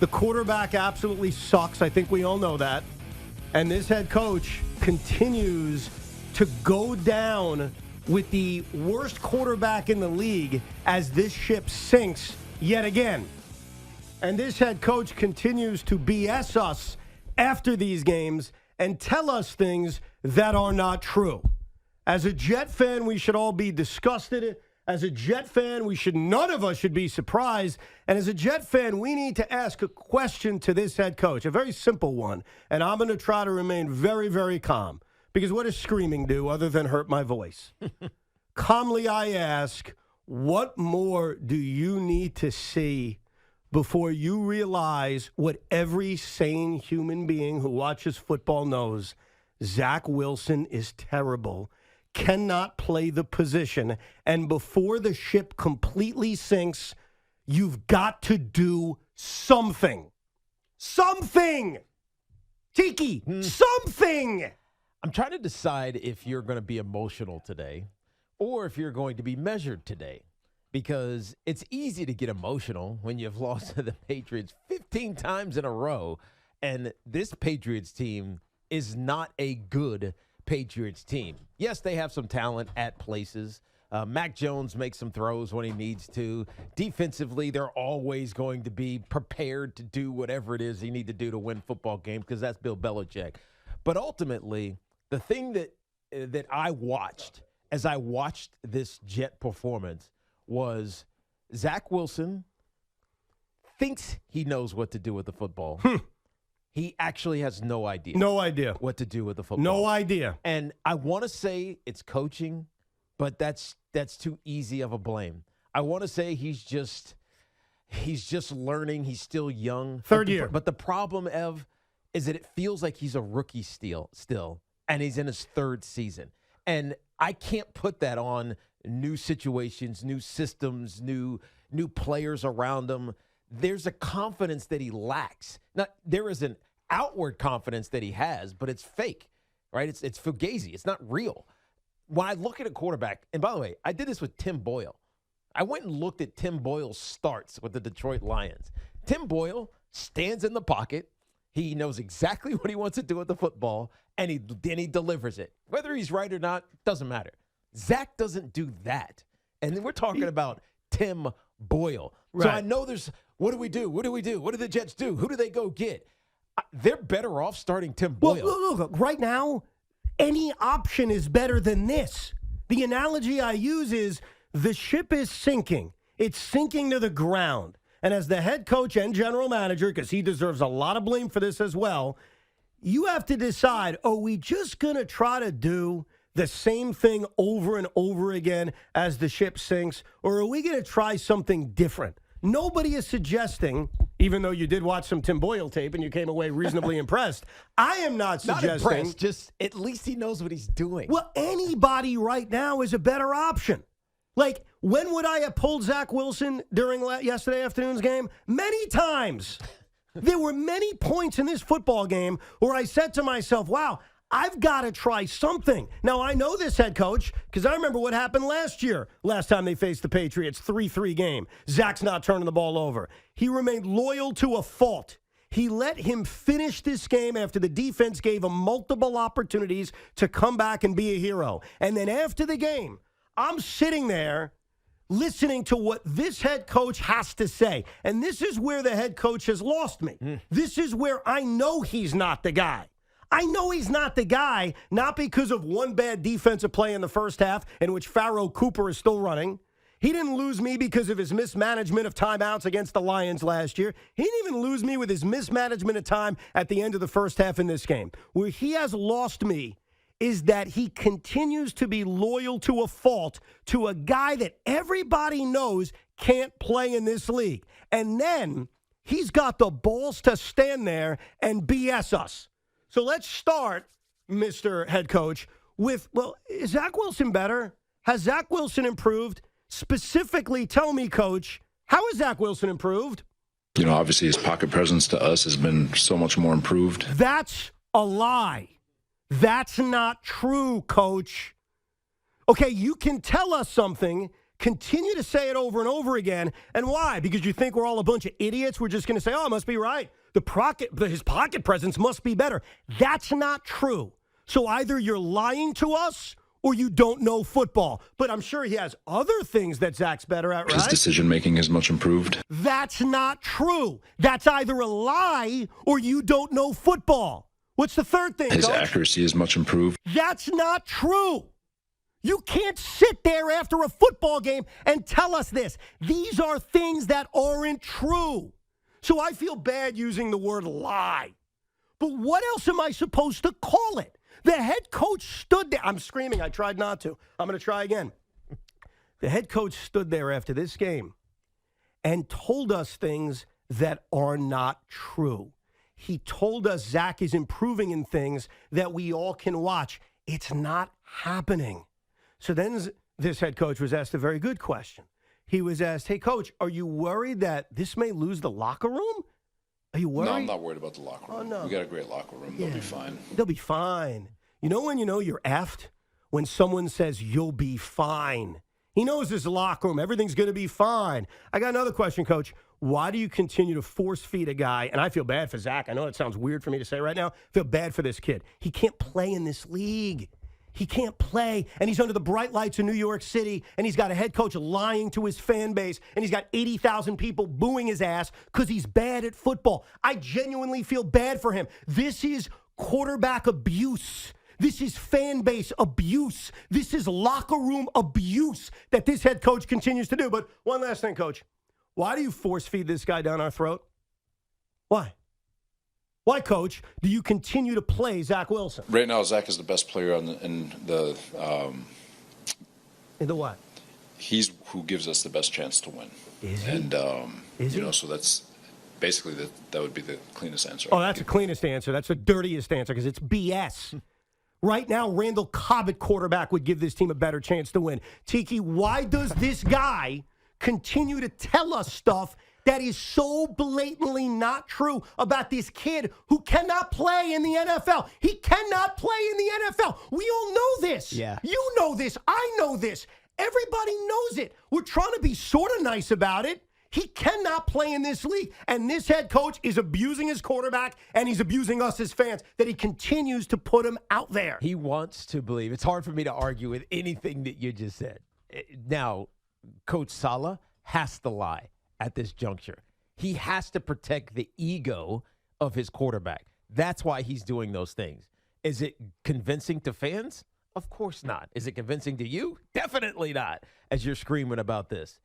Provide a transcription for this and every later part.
The quarterback absolutely sucks. I think we all know that. And this head coach continues to go down with the worst quarterback in the league as this ship sinks yet again. And this head coach continues to BS us after these games and tell us things that are not true. As a Jet fan, we should all be disgusted. As a Jet fan, none of us should be surprised. And as a Jet fan, we need to ask a question to this head coach, a very simple one. And I'm going to try to remain very, very calm. Because what does screaming do other than hurt my voice? Calmly I ask, what more do you need to see before you realize what every sane human being who watches football knows? Zach Wilson is terrible, cannot play the position, and before the ship completely sinks, you've got to do something. Something! Tiki, something! I'm trying to decide if you're going to be emotional today or if you're going to be measured today, because it's easy to get emotional when you've lost to the Patriots 15 times in a row, and this Patriots team is not a good Patriots team. Yes, they have some talent at places. Mac Jones makes some throws when he needs to. Defensively, they're always going to be prepared to do whatever it is they need to do to win football games, because that's Bill Belichick. But ultimately, the thing that I watched as I watched this Jet performance was Zach Wilson thinks he knows what to do with the football. He actually has no idea. No idea. What to do with the football. No idea. And I want to say it's coaching, but that's too easy of a blame. I want to say he's just learning. He's still young. Third year. But the problem, Ev, is that it feels like he's a rookie still, and he's in his third season. And I can't put that on new situations, new systems, new players around him. There's a confidence that he lacks. Now, there is an outward confidence that he has, but it's fake, right? It's fugazi. It's not real. When I look at a quarterback, and by the way, I did this with Tim Boyle. I went and looked at Tim Boyle's starts with the Detroit Lions. Tim Boyle stands in the pocket. He knows exactly what he wants to do with the football, and then he delivers it. Whether he's right or not, doesn't matter. Zach doesn't do that. And then we're talking about Tim Boyle. Right. So I know there's, what do we do? What do we do? What do the Jets do? Who do they go get? They're better off starting Tim Boyle. Well, look, right now, any option is better than this. The analogy I use is the ship is sinking. It's sinking to the ground. And as the head coach and general manager, because he deserves a lot of blame for this as well, you have to decide, are we just going to try to do the same thing over and over again as the ship sinks, or are we going to try something different? Nobody is suggesting, even though you did watch some Tim Boyle tape and you came away reasonably impressed, I am not suggesting. Not impressed, just at least he knows what he's doing. Well, anybody right now is a better option. Like, when would I have pulled Zach Wilson during yesterday afternoon's game? Many times. There were many points in this football game where I said to myself, wow, I've got to try something. Now, I know this head coach because I remember what happened last time they faced the Patriots, 3-3 game. Zach's not turning the ball over. He remained loyal to a fault. He let him finish this game after the defense gave him multiple opportunities to come back and be a hero. And then after the game, I'm sitting there listening to what this head coach has to say. And this is where the head coach has lost me. This is where I know he's not the guy. I know he's not the guy, not because of one bad defensive play in the first half in which Pharaoh Cooper is still running. He didn't lose me because of his mismanagement of timeouts against the Lions last year. He didn't even lose me with his mismanagement of time at the end of the first half in this game. Where he has lost me is that he continues to be loyal to a fault to a guy that everybody knows can't play in this league. And then he's got the balls to stand there and BS us. So let's start, Mr. Head Coach, with, well, is Zach Wilson better? Has Zach Wilson improved? Specifically, tell me, Coach, how has Zach Wilson improved? You know, obviously his pocket presence to us has been so much more improved. That's a lie. That's not true, Coach. Okay, you can tell us something continue to say it over and over again. And why? Because you think we're all a bunch of idiots? We're just going to say, oh, it must be right. His pocket presence must be better. That's not true. So either you're lying to us or you don't know football. But I'm sure he has other things that Zach's better at, right? His decision-making is much improved. That's not true. That's either a lie or you don't know football. What's the third thing, His Coach? accuracy is much improved. That's not true. You can't sit there after a football game and tell us this. These are things that aren't true. So I feel bad using the word lie. But what else am I supposed to call it? The head coach stood there. I'm screaming. I tried not to. I'm going to try again. The head coach stood there after this game and told us things that are not true. He told us Zach is improving in things that we all can watch. It's not happening. So then this head coach was asked a very good question. He was asked, hey, Coach, are you worried that this may lose the locker room? Are you worried? No, I'm not worried about the locker room. Oh, no. We got a great locker room. They'll be fine. They'll be fine. You know when you know you're effed? When someone says you'll be fine. He knows his locker room. Everything's going to be fine. I got another question, Coach. Why do you continue to force feed a guy? And I feel bad for Zach. I know it sounds weird for me to say right now. I feel bad for this kid. He can't play in this league. He can't play, and he's under the bright lights of New York City, and he's got a head coach lying to his fan base, and he's got 80,000 people booing his ass because he's bad at football. I genuinely feel bad for him. This is quarterback abuse. This is fan base abuse. This is locker room abuse that this head coach continues to do. But one last thing, Coach. Why do you force feed this guy down our throat? Why? Why, Coach, do you continue to play Zach Wilson? Right now, Zach is the best player in the In the what? He's who gives us the best chance to win. Is he? And Is he? so that's basically that would be the cleanest answer. Oh, that's the cleanest answer. That's the dirtiest answer because it's BS. Right now, Randall Cobb at quarterback would give this team a better chance to win. Tiki, why does this guy continue to tell us stuff that is so blatantly not true about this kid who cannot play in the NFL? He cannot play in the NFL. We all know this. Yeah. You know this. I know this. Everybody knows it. We're trying to be sort of nice about it. He cannot play in this league. And this head coach is abusing his quarterback, and he's abusing us as fans, that he continues to put him out there. He wants to believe. It's hard for me to argue with anything that you just said. Now, Coach Saleh has to lie at this juncture. He has to protect the ego of his quarterback. That's why he's doing those things. Is it convincing to fans? Of course not. Is it convincing to you? Definitely not, as you're screaming about this.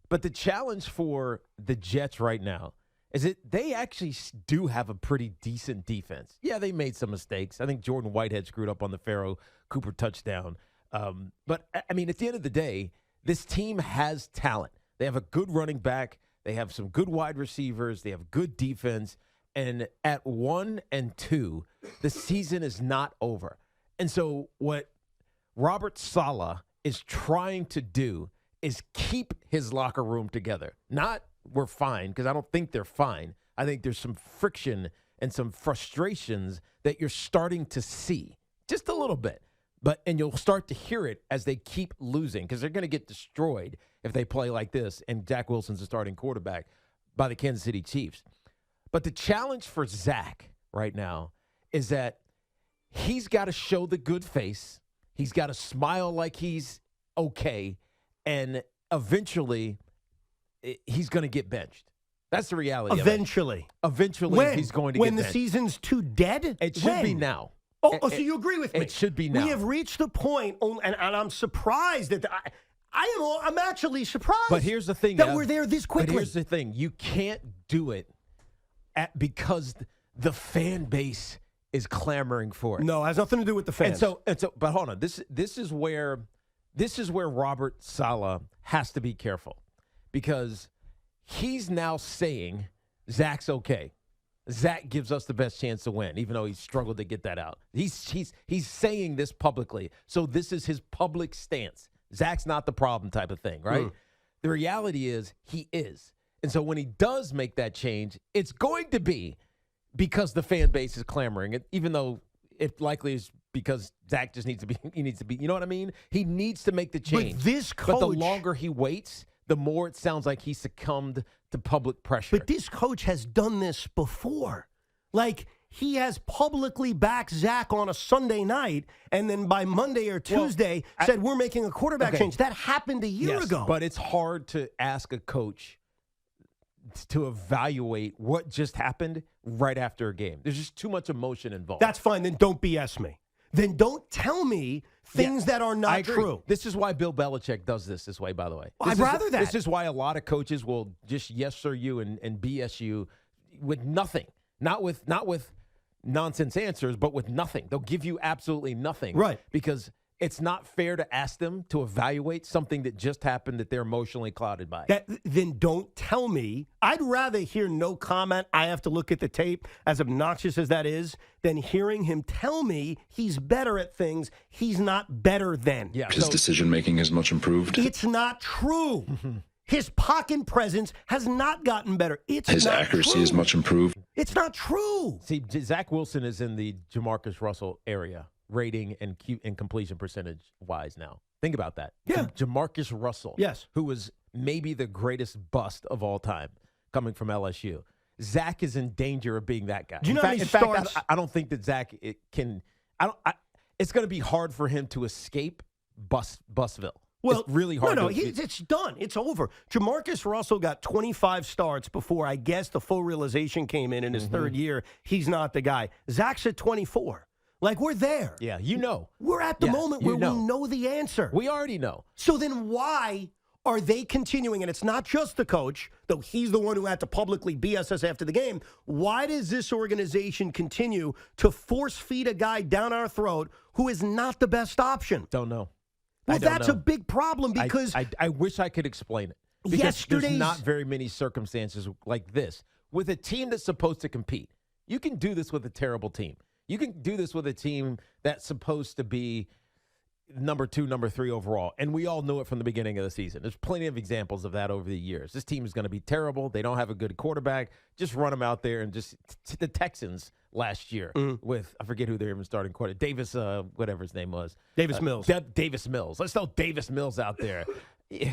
But the challenge for the Jets right now is that they actually do have a pretty decent defense. Yeah, they made some mistakes. I think Jordan Whitehead screwed up on the Pharaoh Cooper touchdown. But, I mean, at the end of the day, this team has talent. They have a good running back. They have some good wide receivers. They have good defense. And at 1 and 2, the season is not over. And so what Robert Saleh is trying to do is keep his locker room together. Not we're fine, because I don't think they're fine. I think there's some friction and some frustrations that you're starting to see. Just a little bit. And you'll start to hear it as they keep losing, because they're going to get destroyed if they play like this and Zach Wilson's the starting quarterback by the Kansas City Chiefs. But the challenge for Zach right now is that he's got to show the good face. He's got to smile like he's okay. And eventually, he's going to get benched. That's the reality Eventually. of it. Eventually, When? he's going to When get the benched. season's too dead? It should be now. Oh, so you agree with me? It should be now. We have reached the point, and I'm surprised that I'm actually surprised. But here's the thing, that we're there this quickly. But here's the thing: you can't do it because the fan base is clamoring for it. No, it has nothing to do with the fans. And so, but hold on. This is where Robert Saleh has to be careful, because he's now saying Zach's okay. Zach gives us the best chance to win, even though he struggled to get that out. He's saying this publicly. So this is his public stance. Zach's not the problem type of thing, right? The reality is he is. And so when he does make that change, it's going to be because the fan base is clamoring, even though it likely is because Zach just needs to be. He needs to be. You know what I mean? He needs to make the change. But this coach, but the longer he waits, the more it sounds like he succumbed to public pressure. But this coach has done this before. Like, he has publicly backed Zach on a Sunday night, and then by Monday or Tuesday said, we're making a quarterback change. That happened a year ago. But it's hard to ask a coach to evaluate what just happened right after a game. There's just too much emotion involved. That's fine. Then don't BS me. Then don't tell me things that are not true. This is why Bill Belichick does this way, by the way. I'd rather that. This is why a lot of coaches will just yes sir you and BS you with nothing. Not with nonsense answers, but with nothing. They'll give you absolutely nothing. Right. Because it's not fair to ask them to evaluate something that just happened that they're emotionally clouded by. Then don't tell me. I'd rather hear no comment. I have to look at the tape, as obnoxious as that is, than hearing him tell me he's better at things he's not better than. Yeah. His decision-making is much improved. It's not true. His pocket presence has not gotten better. His accuracy is much improved. It's not true. See, Zach Wilson is in the Jamarcus Russell area, rating and completion percentage wise now. Think about that. Yeah. Jamarcus Russell, Yes, who was maybe the greatest bust of all time coming from LSU. Zach is in danger of being that guy. Do you know how many in fact, starts? I don't think that Zach can. It's going to be hard for him to escape Bustville. Well, it's really hard. It's done. It's over. Jamarcus Russell got 25 starts before, I guess, the full realization came in his third year. He's not the guy. Zach's at 24. Like, we're there. Yeah, you know. We're at the moment where we know the answer. We already know. So then why are they continuing? And it's not just the coach, though he's the one who had to publicly BS us after the game. Why does this organization continue to force feed a guy down our throat who is not the best option? Don't know. Well, that's a big problem because I wish I could explain it. Because there's not very many circumstances like this. With a team that's supposed to compete, you can do this with a terrible team. You can do this with a team that's supposed to be number 2, number 3 overall. And we all knew it from the beginning of the season. There's plenty of examples of that over the years. This team is going to be terrible. They don't have a good quarterback. Just run them out there and just the Texans last year with, I forget who they're even starting quarterback. Davis, whatever his name was. Davis Mills. Davis Mills. Let's throw Davis Mills out there.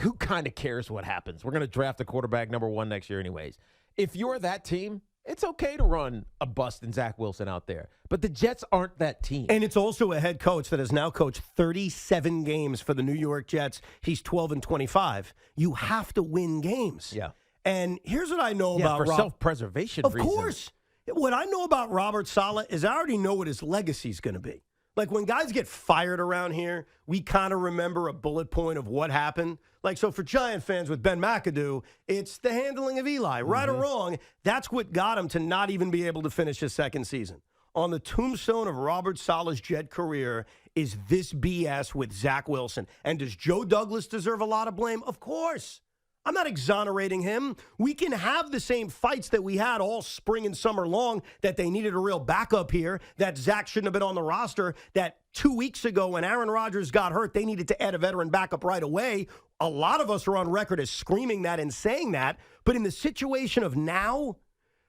Who kind of cares what happens? We're going to draft a quarterback number 1 next year anyways. If you're that team, it's okay to run a bust in Zach Wilson out there. But the Jets aren't that team. And it's also a head coach that has now coached 37 games for the New York Jets. He's 12-25. You have to win games. Yeah. And here's what I know about for self-preservation reasons. Of course. What I know about Robert Saleh is I already know what his legacy is going to be. Like, when guys get fired around here, we kind of remember a bullet point of what happened. Like, so for Giant fans with Ben McAdoo, it's the handling of Eli. Right or wrong, that's what got him to not even be able to finish his second season. On the tombstone of Robert Saleh's Jet career is this BS with Zach Wilson. And does Joe Douglas deserve a lot of blame? Of course. I'm not exonerating him. We can have the same fights that we had all spring and summer long, that they needed a real backup here, that Zach shouldn't have been on the roster, that 2 weeks ago when Aaron Rodgers got hurt, they needed to add a veteran backup right away. A lot of us are on record as screaming that and saying that. But in the situation of now,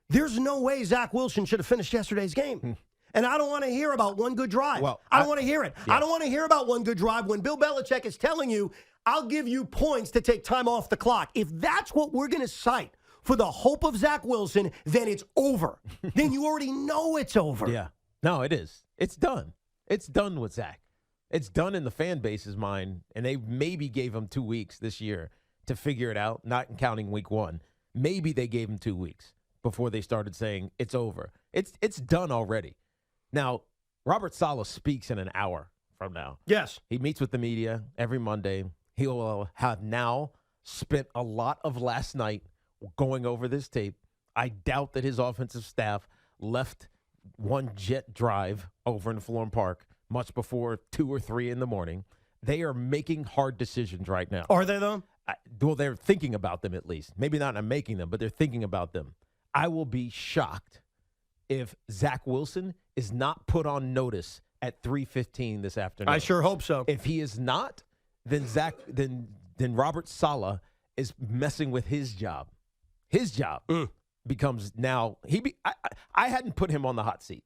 there's no way Zach Wilson should have finished yesterday's game. And I don't want to hear about one good drive. Well, I don't want to hear it. Yeah. I don't want to hear about one good drive when Bill Belichick is telling you, I'll give you points to take time off the clock. If that's what we're going to cite for the hope of Zach Wilson, then it's over. Then you already know it's over. Yeah. No, it is. It's done. It's done with Zach. It's done in the fan base's mind, and they maybe gave him 2 weeks this year to figure it out, not counting week 1. Maybe they gave him 2 weeks before they started saying it's over. It's done already. Now, Robert Saleh speaks in an hour from now. Yes. He meets with the media every Monday. He will have now spent a lot of last night going over this tape. I doubt that his offensive staff left one jet drive over in Florham Park much before 2 or 3 in the morning. They are making hard decisions right now. Are they, though? Well, they're thinking about them at least. Maybe not making them, but they're thinking about them. I will be shocked if Zach Wilson is not put on notice at 3:15 this afternoon. I sure hope so. If he is not, then then Robert Saleh is messing with his job. His job becomes now I hadn't put him on the hot seat.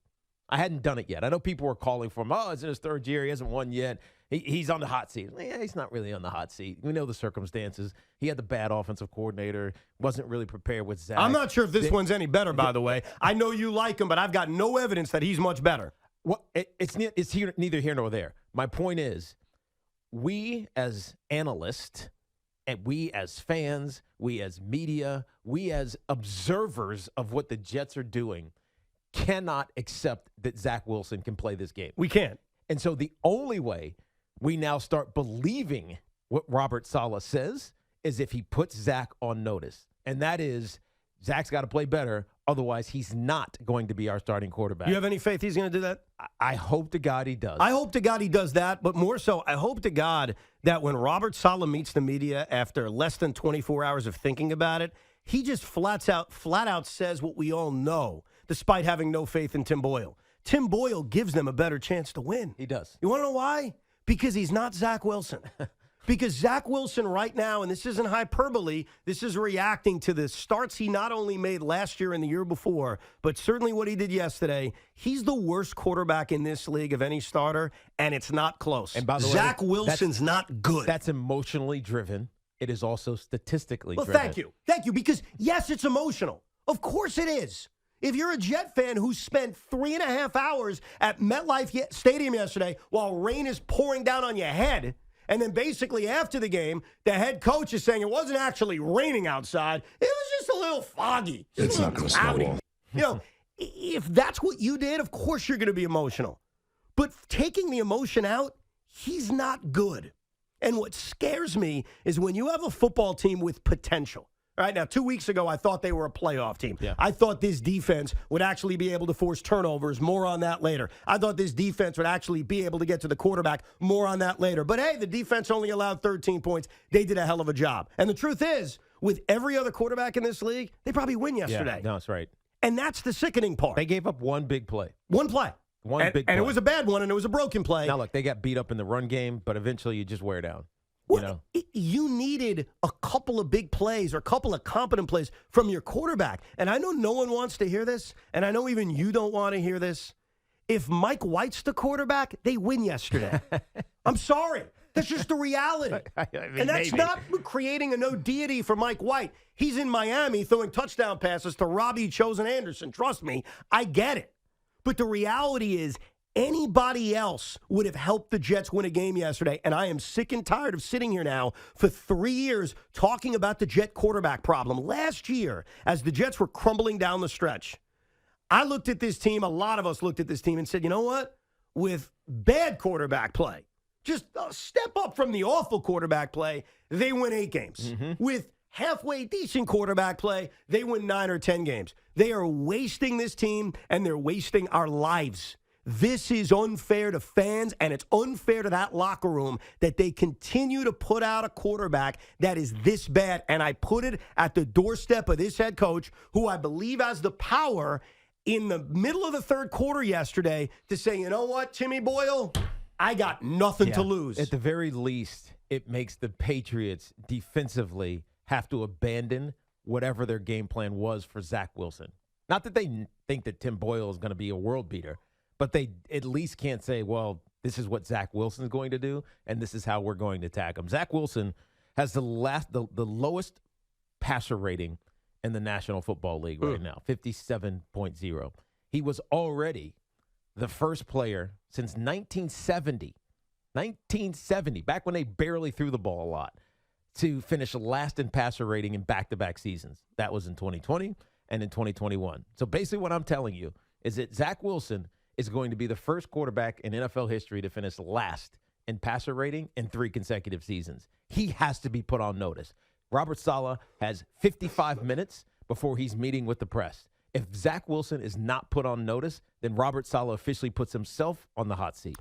I hadn't done it yet. I know people were calling for him. Oh, it's in his third year. He hasn't won yet. He's on the hot seat. Yeah, he's not really on the hot seat. We know the circumstances. He had the bad offensive coordinator. Wasn't really prepared with Zach. I'm not sure if this one's any better, by the way. I know you like him, but I've got no evidence that he's much better. Well, it's neither here nor there. My point is, we as analysts, and we as fans, we as media, we as observers of what the Jets are doing cannot accept that Zach Wilson can play this game. We can't. And so the only way we now start believing what Robert Saleh says is if he puts Zach on notice. And that is, Zach's got to play better. Otherwise, he's not going to be our starting quarterback. You have any faith he's going to do that? I hope to God he does. I hope to God he does that, but more so, I hope to God that when Robert Saleh meets the media after less than 24 hours of thinking about it, he just flat out says what we all know, despite having no faith in Tim Boyle. Tim Boyle gives them a better chance to win. He does. You want to know why? Because he's not Zach Wilson. Because Zach Wilson right now, and this isn't hyperbole, this is reacting to the starts he not only made last year and the year before, but certainly what he did yesterday. He's the worst quarterback in this league of any starter, and it's not close. And by the way, Zach Wilson's not good. That's emotionally driven. It is also statistically driven. Well, thank you. Thank you, because, yes, it's emotional. Of course it is. If you're a Jet fan who spent 3.5 hours at MetLife Stadium yesterday while rain is pouring down on your head, and then basically after the game, the head coach is saying it wasn't actually raining outside, it was just a little foggy. It's not going to snowball. You know, if that's what you did, of course you're going to be emotional. But taking the emotion out, he's not good. And what scares me is when you have a football team with potential. All right, now, 2 weeks ago, I thought they were a playoff team. Yeah. I thought this defense would actually be able to force turnovers. More on that later. I thought this defense would actually be able to get to the quarterback. More on that later. But, hey, the defense only allowed 13 points. They did a hell of a job. And the truth is, with every other quarterback in this league, they probably win yesterday. Yeah, no, that's right. And that's the sickening part. They gave up one big play. One play. Big play. And it was a bad one, and it was a broken play. Now, look, they got beat up in the run game, but eventually you just wear down. Well, you needed a couple of big plays or a couple of competent plays from your quarterback. And I know no one wants to hear this, and I know even you don't want to hear this. If Mike White's the quarterback, they win yesterday. I'm sorry. That's just the reality. And that's not creating a no deity for Mike White. He's in Miami throwing touchdown passes to Robbie Chosen Anderson. Trust me, I get it. But the reality is, anybody else would have helped the Jets win a game yesterday, and I am sick and tired of sitting here now for 3 years talking about the Jet quarterback problem. Last year, as the Jets were crumbling down the stretch, I looked at this team, a lot of us looked at this team and said, you know what? With bad quarterback play, just a step up from the awful quarterback play, they win 8 games. Mm-hmm. With halfway decent quarterback play, they win 9 or 10 games. They are wasting this team, and they're wasting our lives. This is unfair to fans, and it's unfair to that locker room that they continue to put out a quarterback that is this bad. And I put it at the doorstep of this head coach, who I believe has the power in the middle of the third quarter yesterday to say, you know what, Timmy Boyle, I got nothing to lose. At the very least, it makes the Patriots defensively have to abandon whatever their game plan was for Zach Wilson. Not that they think that Tim Boyle is going to be a world beater, but they at least can't say, well, this is what Zach Wilson is going to do, and this is how we're going to attack him. Zach Wilson has the lowest passer rating in the National Football League right now, 57.0. He was already the first player since 1970, back when they barely threw the ball a lot, to finish last in passer rating in back-to-back seasons. That was in 2020 and in 2021. So basically what I'm telling you is that Zach Wilson is going to be the first quarterback in NFL history to finish last in passer rating in 3 consecutive seasons. He has to be put on notice. Robert Saleh has 55 minutes before he's meeting with the press. If Zach Wilson is not put on notice, then Robert Saleh officially puts himself on the hot seat.